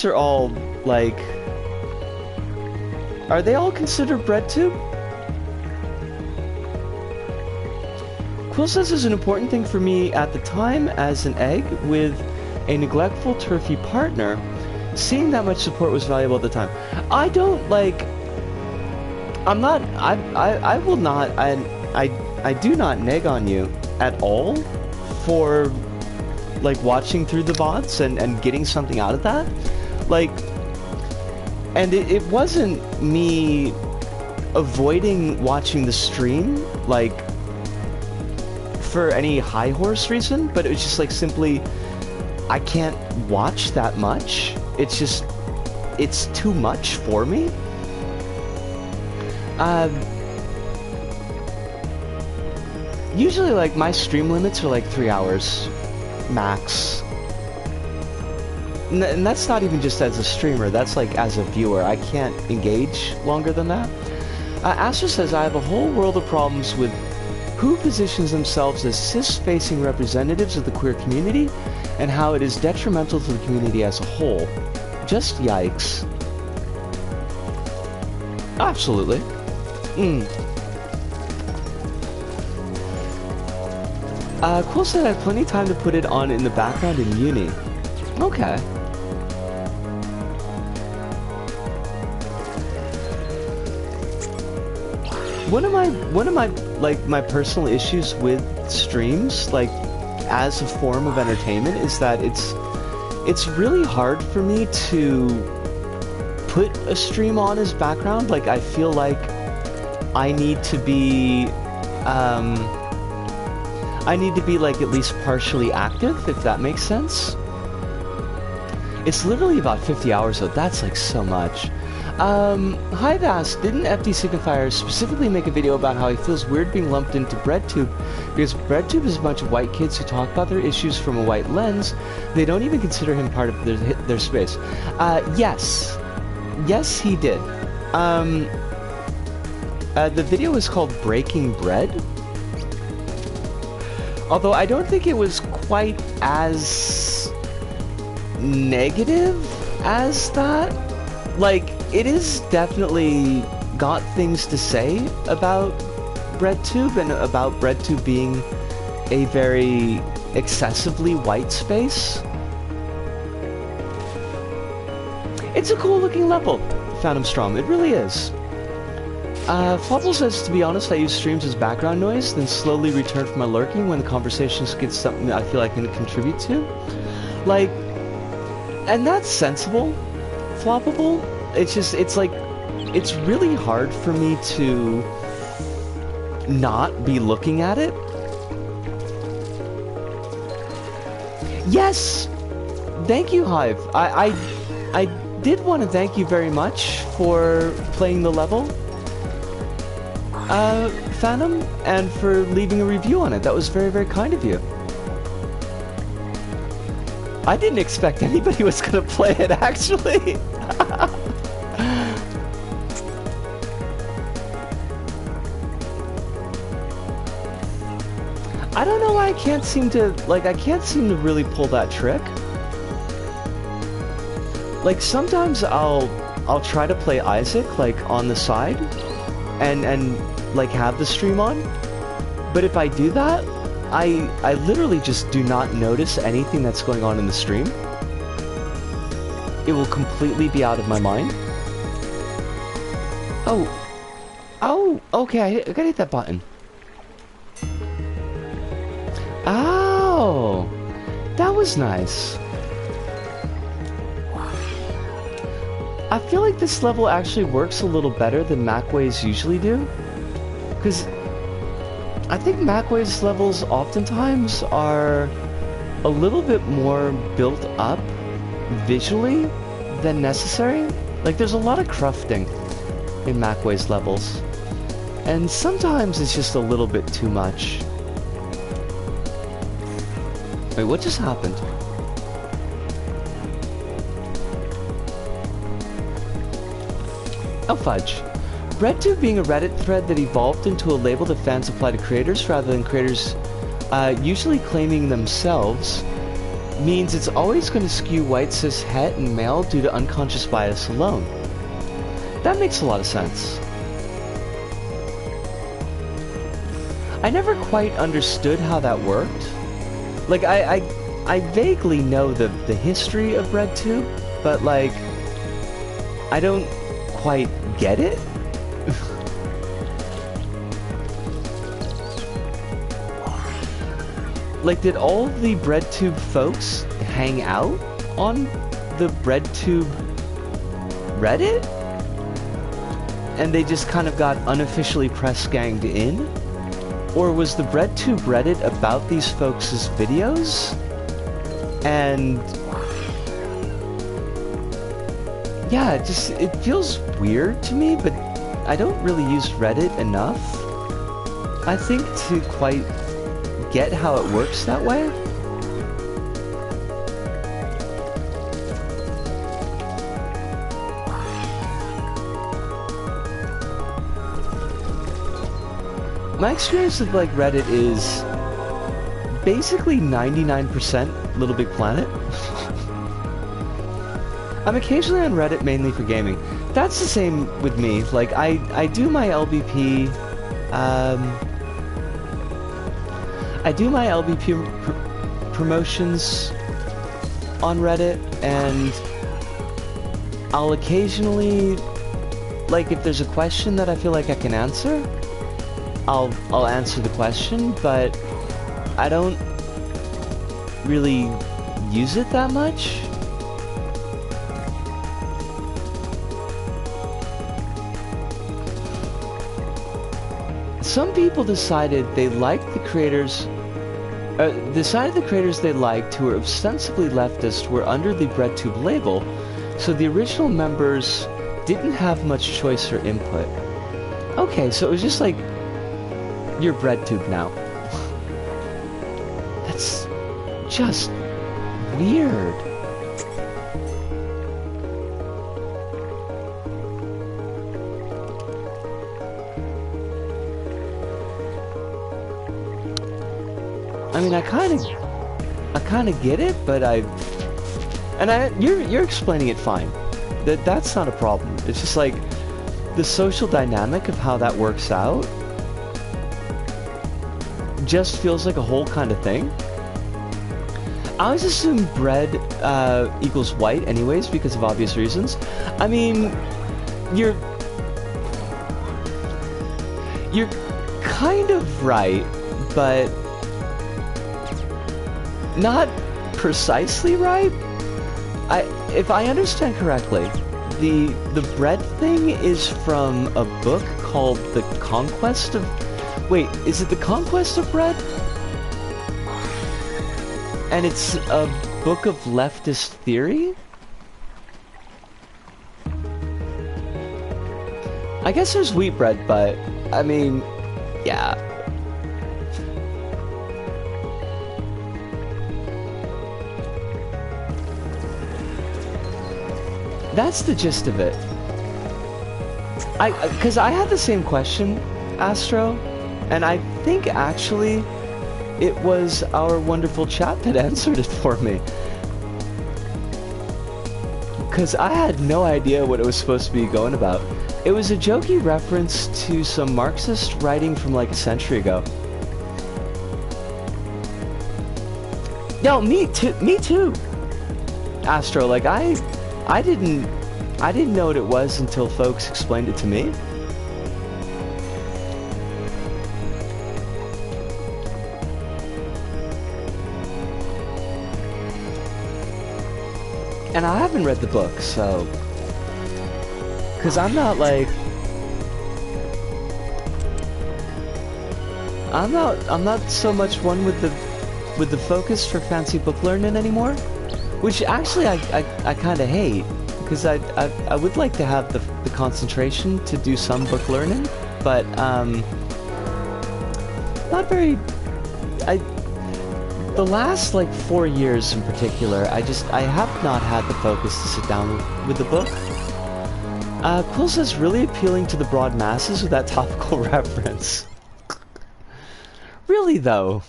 are all, like... Are they all considered breadtube? Quill says there's an important thing for me at the time as an egg with a neglectful turfy partner. Seeing that much support was valuable at the time. I don't, like... I'm not... I will not... I do not neg on you at all for, like, watching through the VODs and getting something out of that. Like... And it wasn't me avoiding watching the stream, like, for any high horse reason, but it was just, like, simply... I can't watch that much. It's just... It's too much for me. Usually, like, my stream limits are, like, 3 hours. Max. And that's not even just as a streamer, that's like as a viewer. I can't engage longer than that. Astra says, I have a whole world of problems with who positions themselves as cis-facing representatives of the queer community and how it is detrimental to the community as a whole. Just yikes. Absolutely. Quill said I have plenty of time to put it on in the background in uni. Okay. One of my like my personal issues with streams, like as a form of entertainment, is that it's really hard for me to put a stream on as background. Like I feel like I need to be like at least partially active, if that makes sense. It's literally about 50 hours though. That's like so much. Hi Vass, didn't FD Signifier specifically make a video about how he feels weird being lumped into BreadTube because BreadTube is a bunch of white kids who talk about their issues from a white lens. They don't even consider him part of their space. Yes. Yes, he did. The video is called Breaking Bread. Although I don't think it was quite as negative as that. Like, it is definitely got things to say about BreadTube and about BreadTube being a very excessively white space. It's a cool looking level, Phantom Strom, it really is. Flopple says, to be honest, I use streams as background noise, then slowly return from my lurking when the conversations get something that I feel I can contribute to. Like, and that's sensible. Floppable. It's just, it's like, it's really hard for me to not be looking at it. Yes! Thank you, Hive. I did want to thank you very much for playing the level, Phantom, and for leaving a review on it. That was very, very kind of you. I didn't expect anybody was gonna play it, actually. I don't know why I can't seem to, like, I can't seem to really pull that trick. Like, sometimes I'll try to play Isaac, like, on the side, and like, have the stream on. But if I do that, I literally just do not notice anything that's going on in the stream. It will completely be out of my mind. Oh, okay, I gotta hit that button. Oh, that was nice. I feel like this level actually works a little better than Macways usually do. Because I think Macways levels oftentimes are a little bit more built up visually than necessary. Like, there's a lot of crafting in Macways levels, and sometimes it's just a little bit too much. Wait, what just happened? Oh, fudge. BreadTube being a Reddit thread that evolved into a label that fans apply to creators rather than creators usually claiming themselves means it's always going to skew white, cis, het, and male due to unconscious bias alone. That makes a lot of sense. I never quite understood how that worked. Like, I vaguely know the history of RedTube, but, like, I don't quite get it. Like, did all the BreadTube folks hang out on the BreadTube Reddit? And they just kind of got unofficially press-ganged in? Or was the BreadTube Reddit about these folks' videos? And yeah, it feels weird to me, but I don't really use Reddit enough, I think, to quite get how it works that way. My experience with, like, Reddit is basically 99% LittleBigPlanet. I'm occasionally on Reddit mainly for gaming. That's the same with me. Like, I do my LBP, I do my LBP promotions on Reddit, and I'll occasionally, like, if there's a question that I feel like I can answer, I'll answer the question, but I don't really use it that much. Some people decided they liked the creators, they liked, who were ostensibly leftist, were under the BreadTube label, so the original members didn't have much choice or input. Okay, so it was just like, you're BreadTube now. That's just weird. I mean, I kind of get it, but you're explaining it fine. That's not a problem. It's just like the social dynamic of how that works out just feels like a whole kind of thing. I always assume bread equals white anyways because of obvious reasons. I mean, you're kind of right, but not precisely right. If I understand correctly, the bread thing is from a book called The Conquest of... Wait, is it The Conquest of Bread? And it's a book of leftist theory? I guess there's wheat bread, but I mean, yeah. That's the gist of it. Because I had the same question, Astro, and I think actually it was our wonderful chat that answered it for me. Because I had no idea what it was supposed to be going about. It was a jokey reference to some Marxist writing from like a century ago. Yo, me too. Astro, like I didn't know what it was until folks explained it to me. And I haven't read the book, so... Because I'm not like... I'm not so much one with the focus for fancy book learning anymore. Which actually I kind of hate. Because I would like to have the concentration to do some book learning. But, not very... The last, like, 4 years in particular, I have not had the focus to sit down with the book. Quill says, really appealing to the broad masses with that topical reference. Really, though?